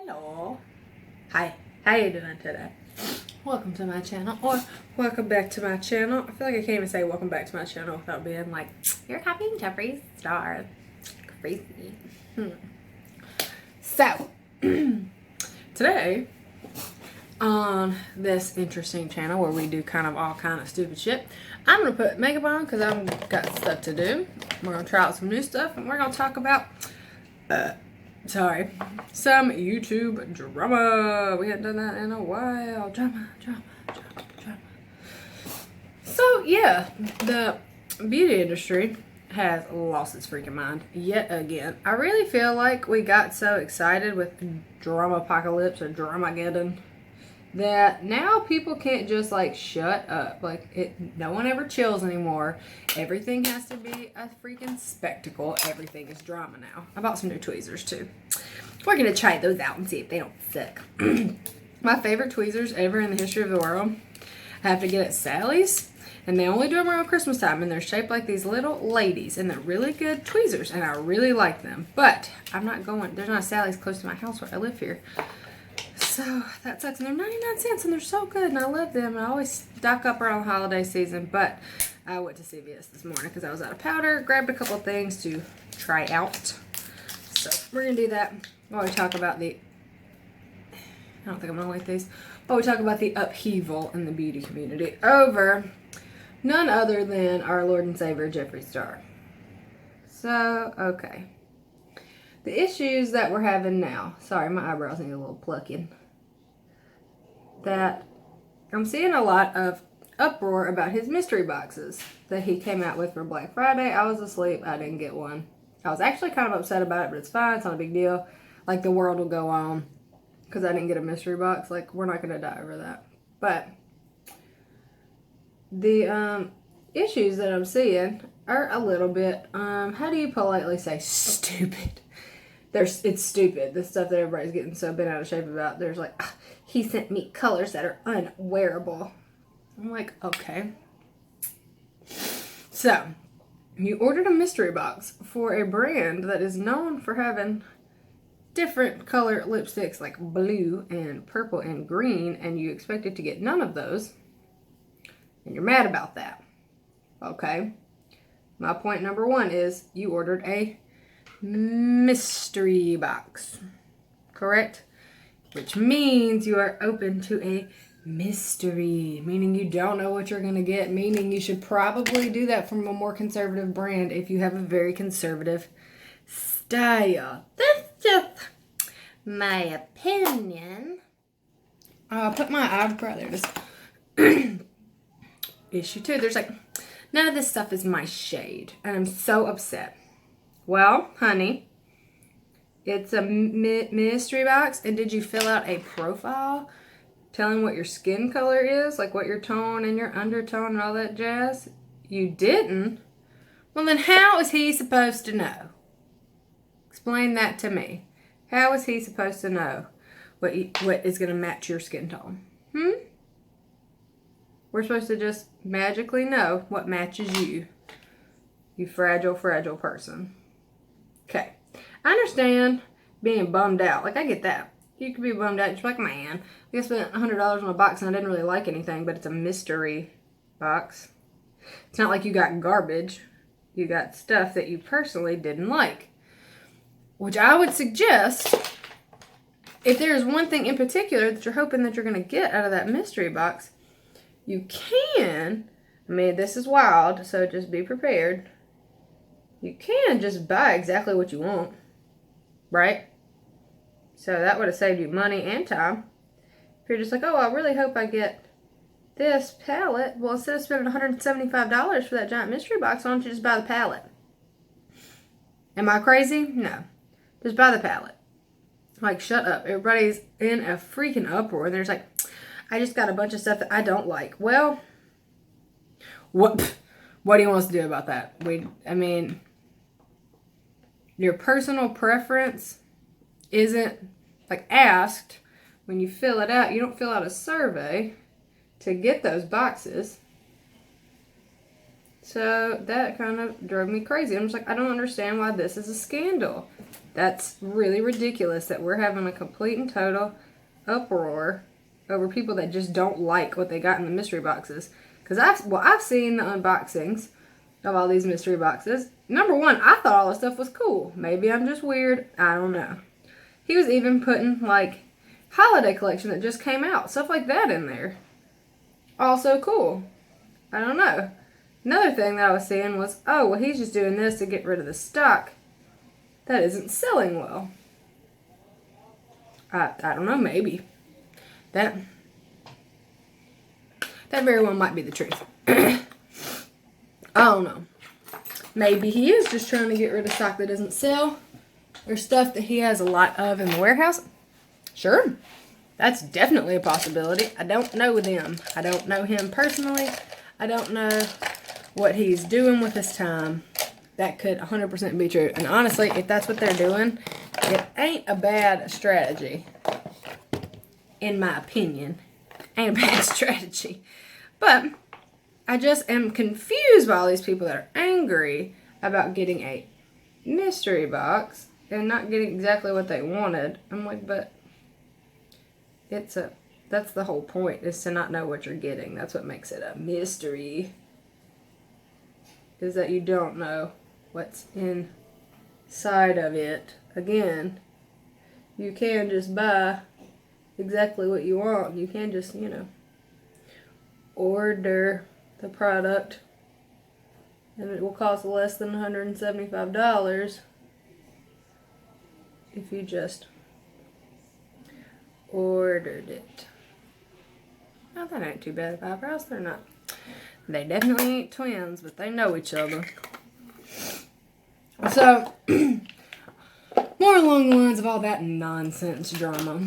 Hello. Hi. How you doing today? Welcome to my channel, or welcome back to my channel. I feel like I can't even say welcome back to my channel without being like, you're copying Jeffree Star. Crazy. So, today, on this interesting channel where we do kind of all kind of stupid shit, I'm going to put makeup on because I've got stuff to do. We're going to try out some new stuff, and we're going to talk about, some YouTube drama. We haven't done that in a while. Drama. So, yeah, the beauty industry has lost its freaking mind yet again. I really feel like we got so excited with drama apocalypse or Dramageddon that now people can't just like shut up. Like no one ever chills anymore. Everything has to be a freaking spectacle. Everything is drama now. I bought some new tweezers too. We're gonna try those out and see if they don't suck. My favorite tweezers ever in the history of the world, I have to get at Sally's, and they only do them around Christmas time, and they're shaped like these little ladies, and they're really good tweezers, and I really like them. But I'm not going. There's not a Sally's close to my house where I live here. So that sucks, and they're 99 cents, and they're so good, and I love them, and I always stock up around the holiday season. But I went to CVS this morning because I was out of powder, grabbed a couple of things to try out. So we're going to do that while we talk about I don't think I'm going to like these, while we talk about the upheaval in the beauty community over none other than our Lord and Savior, Jeffree Star. So, okay. The issues that we're having now, sorry, my eyebrows need a little plucking, that I'm seeing a lot of uproar about his mystery boxes that he came out with for Black Friday. I was asleep. I didn't get one. I was actually kind of upset about it, but it's fine. It's not a big deal. Like, the world will go on because I didn't get a mystery box. Like, we're not going to die over that. But the issues that I'm seeing are a little bit, how do you politely say stupid? It's stupid. The stuff that everybody's getting so bent out of shape about. There's like, he sent me colors that are unwearable. I'm like, okay. So, you ordered a mystery box for a brand that is known for having different color lipsticks like blue and purple and green, and you expected to get none of those, and you're mad about that. Okay. My point number one is you ordered a mystery box, correct? Which means you are open to a mystery, meaning you don't know what you're going to get, meaning you should probably do that from a more conservative brand if you have a very conservative style. That's just my opinion. I'll put my eyebrow there. Just issue two. There's like, none of this stuff is my shade, and I'm so upset. Well, honey, it's a mystery box, and did you fill out a profile telling what your skin color is, like what your tone and your undertone and all that jazz? You didn't? Well, then how is he supposed to know? Explain that to me. How is he supposed to know what is going to match your skin tone? We're supposed to just magically know what matches you. You fragile, fragile person. Okay. I understand being bummed out. Like, I get that. You could be bummed out. You're like, man, I spent $100 on a box and I didn't really like anything, but it's a mystery box. It's not like you got garbage. You got stuff that you personally didn't like. Which I would suggest, if there's one thing in particular that you're hoping that you're going to get out of that mystery box, you can, I mean, this is wild, so just be prepared. You can just buy exactly what you want, right? So that would have saved you money and time. If you're just like, oh, I really hope I get this palette. Well, instead of spending $175 for that giant mystery box, why don't you just buy the palette? Am I crazy? No. Just buy the palette. Like, shut up. Everybody's in a freaking uproar. And there's like, I just got a bunch of stuff that I don't like. Well, what do you want us to do about that? I mean, your personal preference isn't, like, asked when you fill it out. You don't fill out a survey to get those boxes. So that kind of drove me crazy. I'm just like, I don't understand why this is a scandal. That's really ridiculous that we're having a complete and total uproar over people that just don't like what they got in the mystery boxes. Because I've seen the unboxings of all these mystery boxes. Number one, I thought all the stuff was cool. Maybe I'm just weird. I don't know. He was even putting, like, holiday collection that just came out. Stuff like that in there. Also cool. I don't know. Another thing that I was seeing was, oh, well, he's just doing this to get rid of the stock that isn't selling well. I don't know, maybe. That very well might be the truth. I don't know. Maybe he is just trying to get rid of stock that doesn't sell, or stuff that he has a lot of in the warehouse. Sure. That's definitely a possibility. I don't know them. I don't know him personally. I don't know what he's doing with his time. That could 100% be true. And honestly, if that's what they're doing, it ain't a bad strategy. In my opinion. Ain't a bad strategy. But I just am confused by all these people that are angry about getting a mystery box and not getting exactly what they wanted. I'm like, but that's the whole point, is to not know what you're getting. That's what makes it a mystery. Is that you don't know what's inside of it. Again, you can just buy exactly what you want. You can just, order the product and it will cost less than $175 if you just ordered it. Well, that ain't too bad of eyebrows. They're not. They definitely ain't twins, but they know each other. So, more along the lines of all that nonsense drama.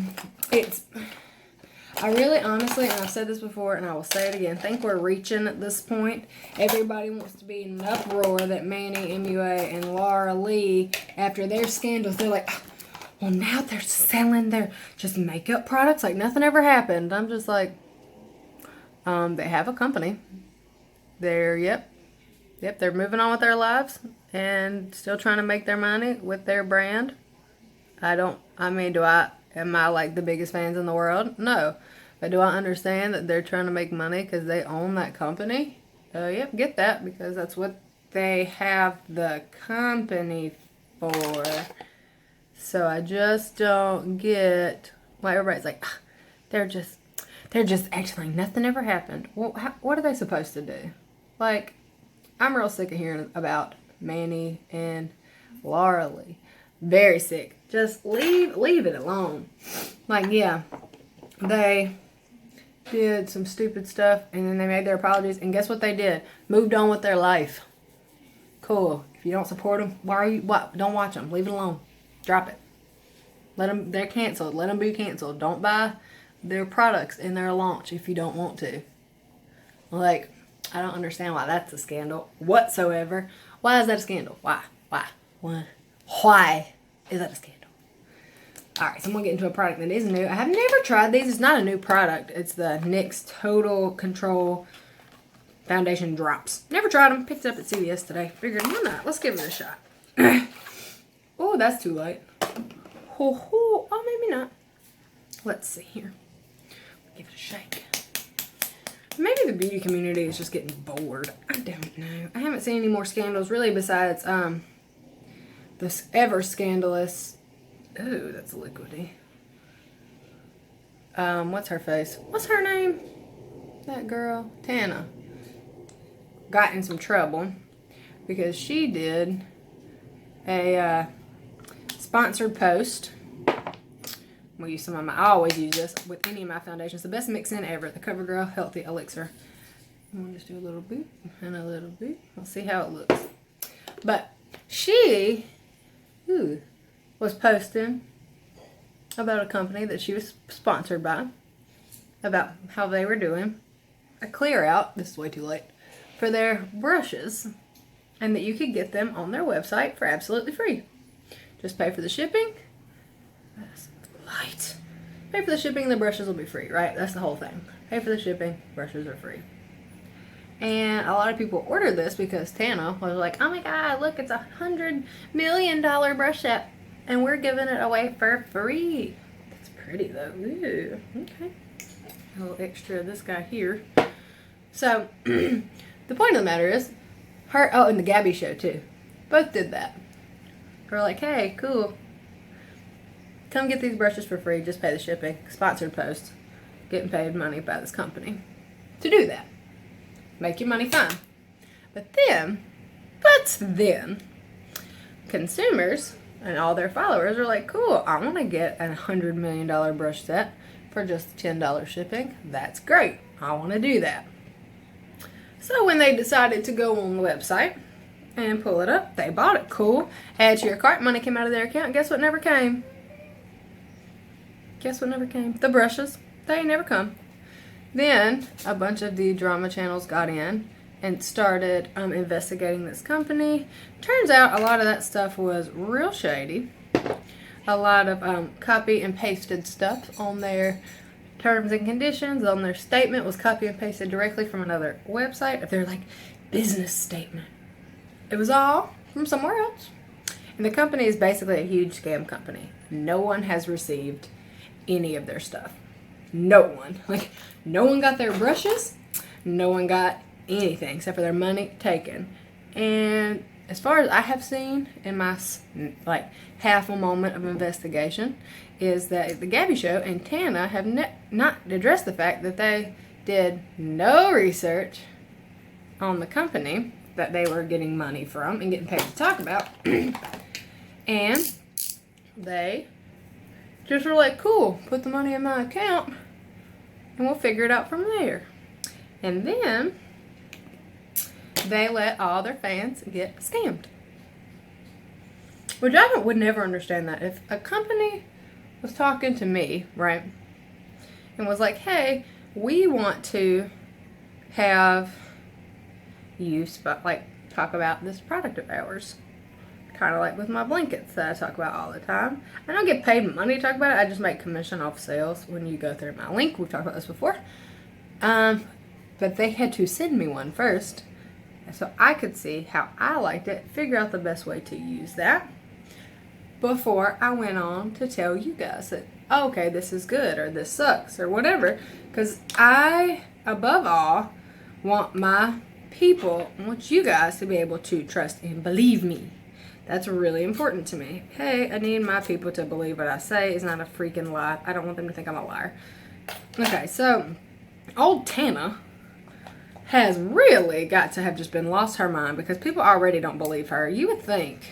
I really, honestly, and I've said this before, and I will say it again, think we're reaching at this point. Everybody wants to be in an uproar that Manny, MUA, and Laura Lee, after their scandals, they're like, well, now they're selling their just makeup products like nothing ever happened. I'm just like, they have a company. Yep, they're moving on with their lives and still trying to make their money with their brand. Am I like the biggest fans in the world? No. But do I understand that they're trying to make money because they own that company? Yep, get that, because that's what they have the company for. So I just don't get why everybody's like, they're just acting like nothing ever happened. Well, what are they supposed to do? Like, I'm real sick of hearing about Manny and Laura Lee. Very sick. Just leave it alone. Like, yeah, they did some stupid stuff and then they made their apologies, and guess what they did? Moved on with their life. Cool. If you don't support them, don't watch them. Leave it alone. Drop it. They're canceled. Let them be canceled. Don't buy their products in their launch if you don't want to. Like, I don't understand why that's a scandal whatsoever. Why is that a scandal? Why is that a scandal? Alright, so I'm going to get into a product that is new. I have never tried these. It's not a new product. It's the NYX Total Control Foundation Drops. Never tried them. Picked it up at CVS today. Figured, why not? Let's give it a shot. Oh, that's too light. Oh, maybe not. Let's see here. Give it a shake. Maybe the beauty community is just getting bored. I don't know. I haven't seen any more scandals really besides this ever scandalous. Ooh, that's liquidy. What's her face? What's her name? That girl, Tana, got in some trouble because she did a sponsored post. We'll use some of I always use this with any of my foundations. The best mix-in ever. The CoverGirl Healthy Elixir. I'm going to just do a little boop and a little boop. We'll see how it looks. But she was posting about a company that she was sponsored by, about how they were doing a clear out, this is way too late, for their brushes, and that you could get them on their website for absolutely free. Just pay for the shipping. That's light. Pay for the shipping and the brushes will be free, right? That's the whole thing. Pay for the shipping, brushes are free. And a lot of people ordered this because Tana was like, oh my god, look, it's $100 million brush set. And we're giving it away for free. That's pretty though. Ooh, okay. A little extra of this guy here. So, the point of the matter is, and the Gabby show too. Both did that. We're like, hey, cool. Come get these brushes for free, just pay the shipping. Sponsored post. Getting paid money by this company to do that. Make your money fine. But then, consumers and all their followers are like, cool, I want to get a $100 million brush set for just $10 shipping. That's great. I want to do that. So when they decided to go on the website and pull it up, they bought it. Cool. Add to your cart. Money came out of their account. Guess what never came? The brushes. They never come. Then a bunch of the drama channels got in and started investigating this company. Turns out a lot of that stuff was real shady. A lot of copy and pasted stuff on their terms and conditions, on their statement was copy and pasted directly from another website of their like business statement. It was all from somewhere else. And the company is basically a huge scam company. No one has received any of their stuff. No one. Like, no one got their brushes. No one got anything except for their money taken. And as far as I have seen in my, like, half a moment of investigation, is that the Gabby Show and Tana have not addressed the fact that they did no research on the company that they were getting money from and getting paid to talk about. And they just were like, cool, put the money in my account and we'll figure it out from there. And then they let all their fans get scammed. Which I would never understand that. If a company was talking to me, right, and was like, hey, we want to have you talk about this product of ours. Kind of like with my blankets that I talk about all the time. I don't get paid money to talk about it. I just make commission off sales when you go through my link. We've talked about this before. But they had to send me one first, so I could see how I liked it, figure out the best way to use that before I went on to tell you guys that, oh, okay, this is good or this sucks or whatever. Because I, above all, want my people, I want you guys to be able to trust and believe me. That's really important to me. Hey, I need my people to believe what I say is not a freaking lie. I don't want them to think I'm a liar. Okay, so old Tana has really got to have just been lost her mind because people already don't believe her. You would think,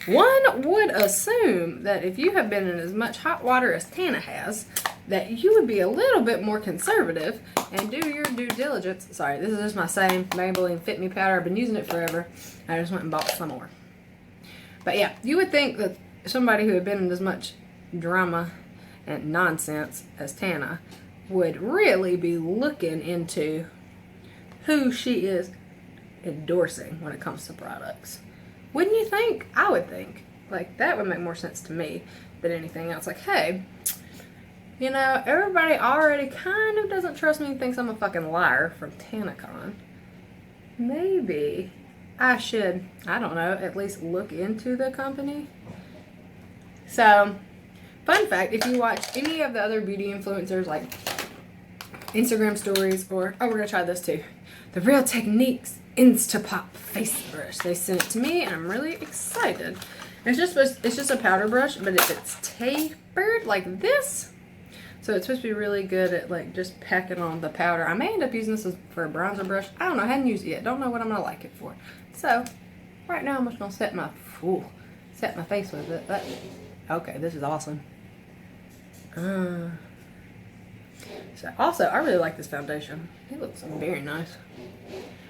one would assume that if you have been in as much hot water as Tana has, that you would be a little bit more conservative and do your due diligence. Sorry, this is just my same Maybelline Fit Me powder. I've been using it forever. I just went and bought some more. But yeah, you would think that somebody who had been in as much drama and nonsense as Tana would really be looking into who she is endorsing when it comes to products. Wouldn't you think? I would think. Like, that would make more sense to me than anything else. Like, hey, you know, everybody already kind of doesn't trust me and thinks I'm a fucking liar from TanaCon. Maybe I should, I don't know, at least look into the company. So, fun fact, if you watch any of the other beauty influencers, like Instagram stories, or, oh, we're going to try this too, the Real Techniques Instapop face brush. They sent it to me, and I'm really excited. It's just a powder brush, but it's tapered like this. So it's supposed to be really good at like just packing on the powder. I may end up using this for a bronzer brush. I don't know. I hadn't used it yet. Don't know what I'm going to like it for. So right now I'm just going to set my face with it. Okay, this is awesome. So also, I really like this foundation. It looks very nice.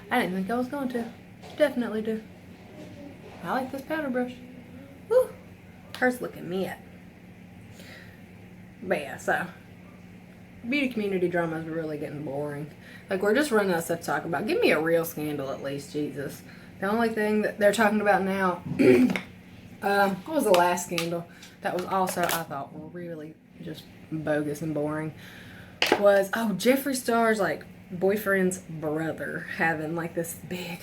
I didn't think I was going to. Definitely do. I like this powder brush. Woo! Hers looking mad. But yeah, so beauty community drama is really getting boring. Like, we're just running out of stuff to talk about. Give me a real scandal at least, Jesus. The only thing that they're talking about now, what was the last scandal that was also, I thought, really just bogus and boring, was, oh, Jeffree Star's, like, boyfriend's brother having, like, this big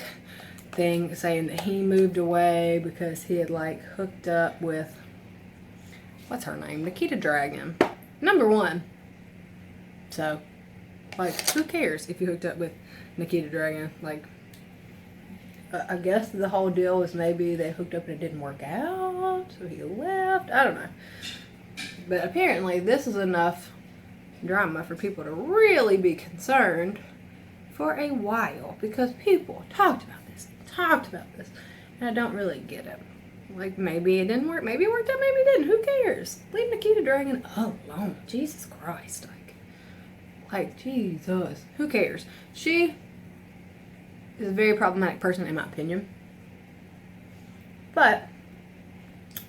thing saying that he moved away because he had, like, hooked up with what's her name? Nikita Dragon. Number one. So, like, who cares if you hooked up with Nikita Dragon? Like, I guess the whole deal was maybe they hooked up and it didn't work out, so he left. I don't know. But apparently this is enough drama for people to really be concerned for a while, because people talked about this, and I don't really get it. Like, maybe it didn't work, maybe it worked out, maybe it didn't. Who cares? Leave Nikita Dragon alone. Jesus Christ. Like, Jesus. Who cares? She is a very problematic person, in my opinion. But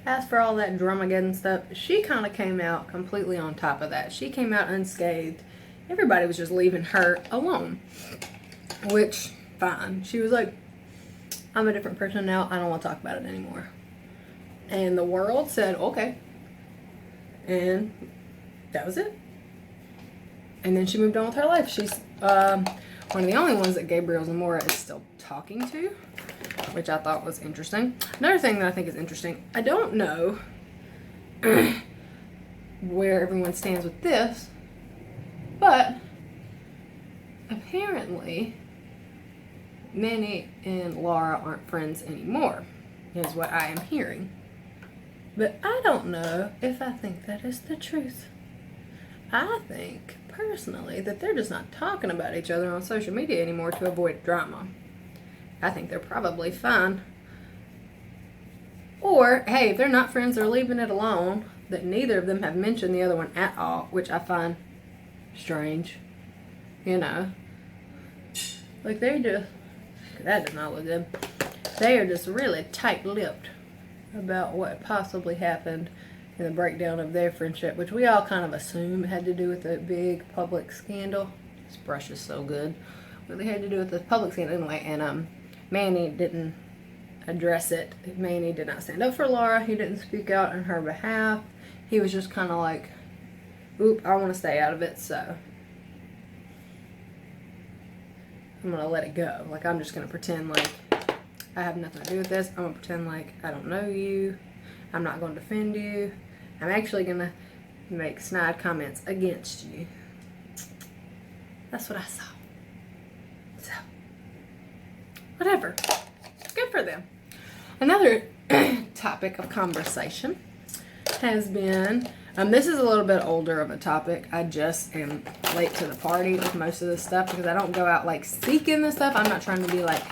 as for all that drama-getting stuff, she kind of came out completely on top of that. She came out unscathed. Everybody was just leaving her alone. Which, fine. She was like, I'm a different person now. I don't want to talk about it anymore. And the world said, okay. And that was it. And then she moved on with her life. She's one of the only ones that Gabriel Zamora is still talking to, which I thought was interesting. Another thing that I think is interesting, I don't know where everyone stands with this, but apparently Manny and Laura aren't friends anymore, is what I am hearing. But I don't know if I think that is the truth. I think, personally, that they're just not talking about each other on social media anymore to avoid drama. I think they're probably fine. Or, hey, if they're not friends, they're leaving it alone, that neither of them have mentioned the other one at all, which I find strange. You know? Like, they just, that does not look good. They are just really tight-lipped about what possibly happened in the breakdown of their friendship, which we all kind of assume had to do with a big public scandal. This brush is so good. But they had to do with the public scandal anyway, and Manny didn't address it. Manny did not stand up for Laura. He didn't speak out on her behalf. He was just kind of like, oop, I want to stay out of it, so I'm going to let it go. Like, I'm just going to pretend like I have nothing to do with this. I'm going to pretend like I don't know you. I'm not going to defend you. I'm actually going to make snide comments against you. That's what I saw. So, whatever. Good for them. Another topic of conversation has been, this is a little bit older of a topic. I just am late to the party with most of this stuff because I don't go out like seeking this stuff. I'm not trying to be like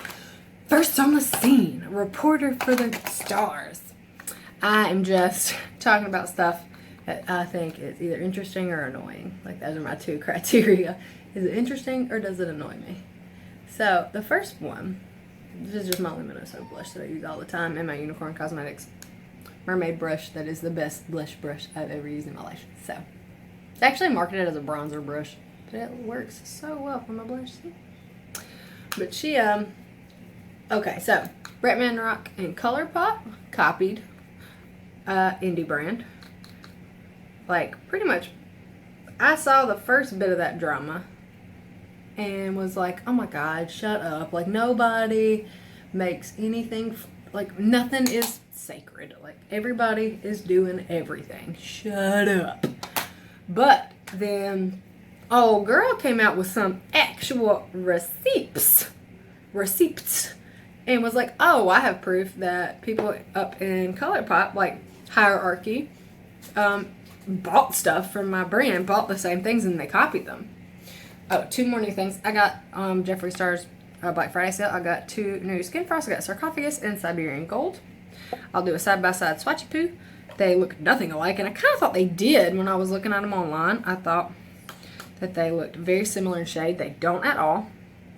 first on the scene, a reporter for the stars. I am just talking about stuff that I think is either interesting or annoying. Like, those are my two criteria. Is it interesting or does it annoy me? So, the first one, this is just my Luminoso soap blush that I use all the time in my Unicorn Cosmetics mermaid brush. That is the best blush brush I've ever used in my life. So, it's actually marketed as a bronzer brush, but it works so well for my blush. But she, okay, so, Bretman Rock and ColourPop copied indie brand. Like, pretty much, I saw the first bit of that drama and was like, oh my god, shut up. Like, nobody makes anything, like, nothing is sacred. Like, everybody is doing everything. Shut up. But then, oh, girl came out with some actual receipts, and was like, oh, I have proof that people up in ColourPop, like, hierarchy, bought stuff from my brand, bought the same things, and they copied them. Oh, two more new things. I got Jeffree Star's Black Friday sale. I got two new Skin Frost. I got Sarcophagus and Siberian Gold. I'll do a side-by-side swatchy poo. They look nothing alike, and I kind of thought they did when I was looking at them online. I thought that they looked very similar in shade. They don't at all.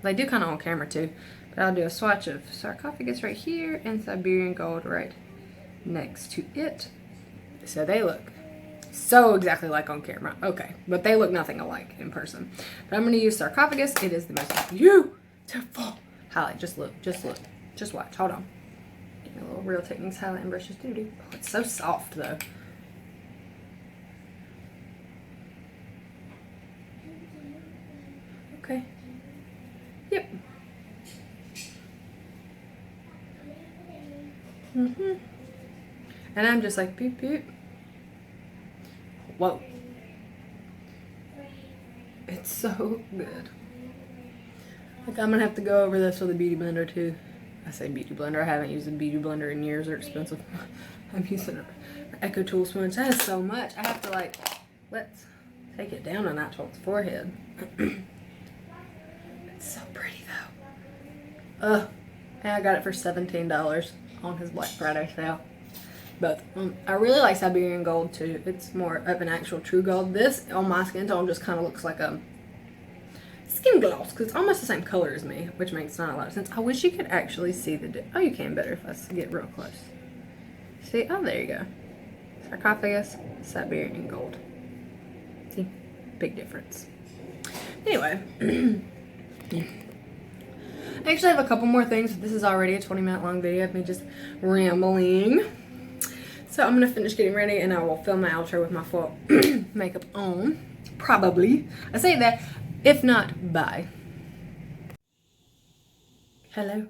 They do kind of on camera too. But I'll do a swatch of Sarcophagus right here and Siberian Gold right next to it. So they look so exactly like on camera. Okay, but they look nothing alike in person. But I'm going to use Sarcophagus. It is the most beautiful highlight. Just look. Just watch. Hold on. Give me a little Real Techniques highlighting brushes. Oh, it's so soft though. Okay. Yep. And I'm just like, beep, beep. Whoa. It's so good. Like, I'm gonna have to go over this with a beauty blender too. I say beauty blender. I haven't used a beauty blender in years. They're expensive. I'm using an Echo Tool sponge. That is so much. I have to, like, let's take it down a notch on its forehead. It's so pretty though. And I got it for $17 on his Black Friday sale. But I really like Siberian Gold too. It's more of an actual true gold. This on my skin tone just kind of looks like a skin gloss because it's almost the same color as me, which makes not a lot of sense. I wish you could actually see the oh, you can better if I get real close. See? Oh, there you go. Sarcophagus, Siberian Gold. See? Big difference. Anyway. I actually have a couple more things. This is already a 20-minute long video of me just rambling. So I'm going to finish getting ready and I will film my outro with my full makeup on. Probably. I say that. If not, bye. Hello.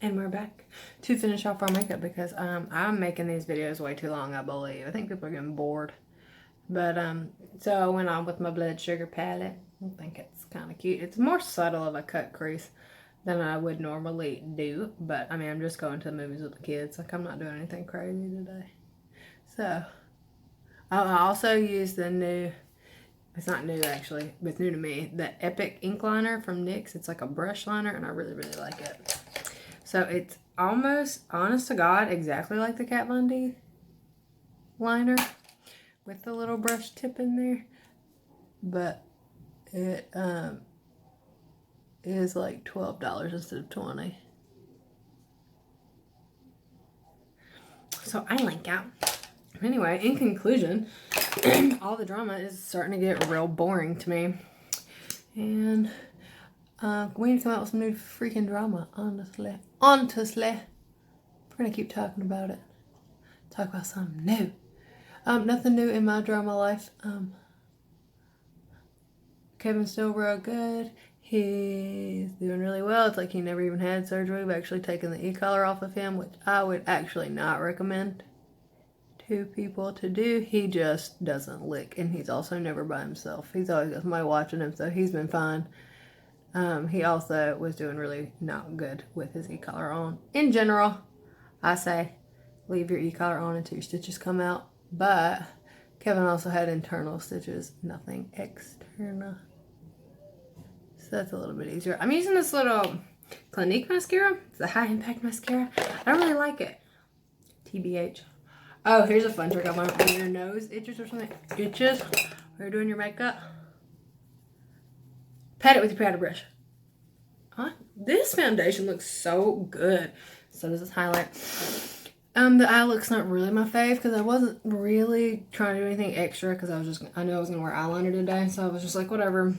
And we're back to finish off our makeup because I'm making these videos way too long, I believe. I think people are getting bored. But so I went on with my blood sugar palette. I think it's kind of cute. It's more subtle of a cut crease than I would normally do. But I mean, I'm just going to the movies with the kids. Like, I'm not doing anything crazy today. So I also use the new, it's not new actually, but it's new to me, the Epic ink liner from NYX. It's like a brush liner and I really, really like it. So it's almost, honest to God, exactly like the Kat Von D liner with the little brush tip in there. But it is like $12 instead of $20. So I like it. Anyway, in conclusion, all the drama is starting to get real boring to me. And we need to come out with some new freaking drama, honestly. Honestly. We're going to keep talking about it. Talk about something new. Nothing new in my drama life. Kevin's still real good. He's doing really well. It's like he never even had surgery. We've actually taken the e-collar off of him, which I would actually not recommend to people to do. He just doesn't lick, and he's also never by himself. He's always got somebody watching him, so he's been fine. He also was doing really not good with his e-collar on. In general, I say leave your e-collar on until your stitches come out, but Kevin also had internal stitches, nothing external. So that's a little bit easier. I'm using this little Clinique mascara. It's a high impact mascara. I don't really like it. TBH. Oh, here's a fun trick I learned. When your nose itches or something, itches, when you're doing your makeup, pat it with your powder brush. This foundation looks so good. So does this highlight. The eye look's not really my fave because I wasn't really trying to do anything extra because I knew I was going to wear eyeliner today. So I was just like, whatever.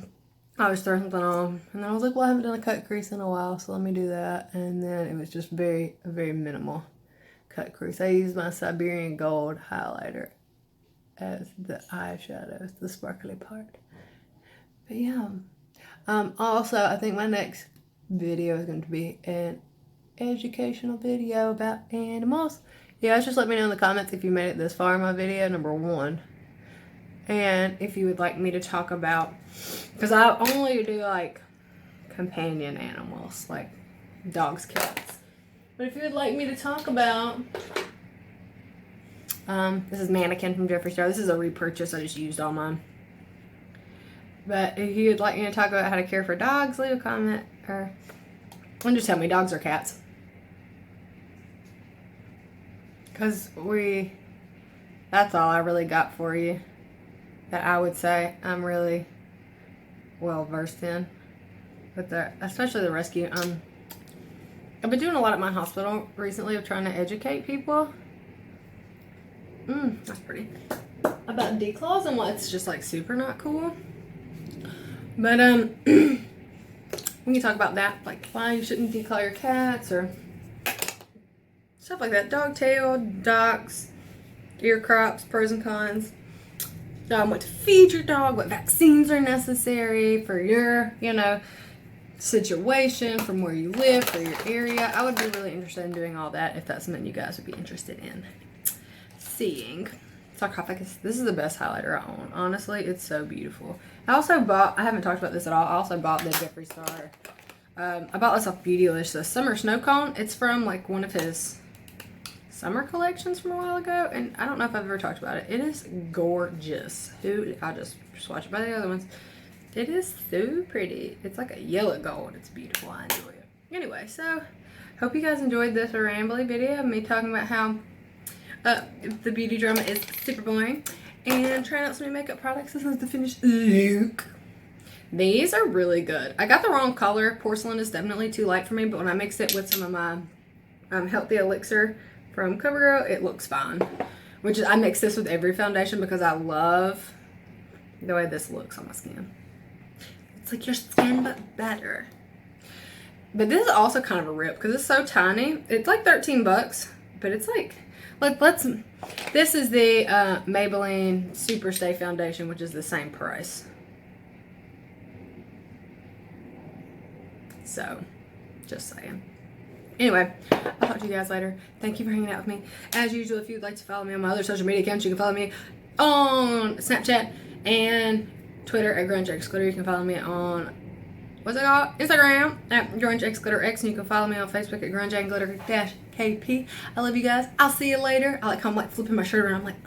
I was throwing something on. And then I was like, well, I haven't done a cut crease in a while, so let me do that. And then it was just very, very minimal cut crease. I used my Siberian Gold highlighter as the eyeshadow, the sparkly part. But yeah. Also, I think my next video is going to be an educational video about animals. Yeah, just let me know in the comments if you made it this far in my video, number one. And if you would like me to talk about, because I only do like companion animals, like dogs, cats. But if you would like me to talk about, this is Mannequin from Jeffree Star. This is a repurchase. I just used all mine. But if you would like me to talk about how to care for dogs, leave a comment or just tell me dogs or cats. Because that's all I really got for you that I would say I'm really well versed in. But especially the rescue. I've been doing a lot at my hospital recently of trying to educate people. That's pretty. About declaws and what's just like super not cool. But we can talk about that, like why you shouldn't declaw your cats or stuff like that. Dog tail, docks, ear crops, pros and cons. What to feed your dog, what vaccines are necessary for your, situation, from where you live, for your area. I would be really interested in doing all that if that's something you guys would be interested in seeing. sarcophagus. This is the best highlighter I own. Honestly, it's so beautiful. I also bought, I haven't talked about this at all, I also bought the Jeffree Star. I bought this off Beautylish, the Summer Snow Cone. It's from like one of his summer collections from a while ago, and I don't know if I've ever talked about it. It is gorgeous. I'll just swatch it by the other ones. It is so pretty. It's like a yellow gold. It's beautiful. I enjoy it. Anyway, so hope you guys enjoyed this rambly video of me talking about how the beauty drama is super boring and trying out some new makeup products. This is the finished look. These are really good. I got the wrong color. Porcelain is definitely too light for me, but when I mix it with some of my Healthy Elixir from CoverGirl, it looks fine. Which is, I mix this with every foundation because I love the way this looks on my skin. It's like your skin, but better. But this is also kind of a rip because it's so tiny. It's like 13 bucks, but it's like this is the Maybelline Super Stay Foundation, which is the same price. So, just saying. Anyway, I'll talk to you guys later. Thank you for hanging out with me. As usual, if you'd like to follow me on my other social media accounts, you can follow me on Snapchat and Twitter at GrungeXGlitter. You can follow me on, what's it called? Instagram at GrungeXGlitterX, and you can follow me on Facebook at GrungeAndGlitter-KP. I love you guys. I'll see you later. I'm like flipping my shirt around. I'm like,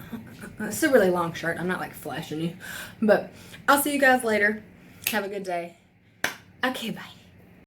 it's a really long shirt. I'm not like flashing you. But I'll see you guys later. Have a good day. Okay, bye.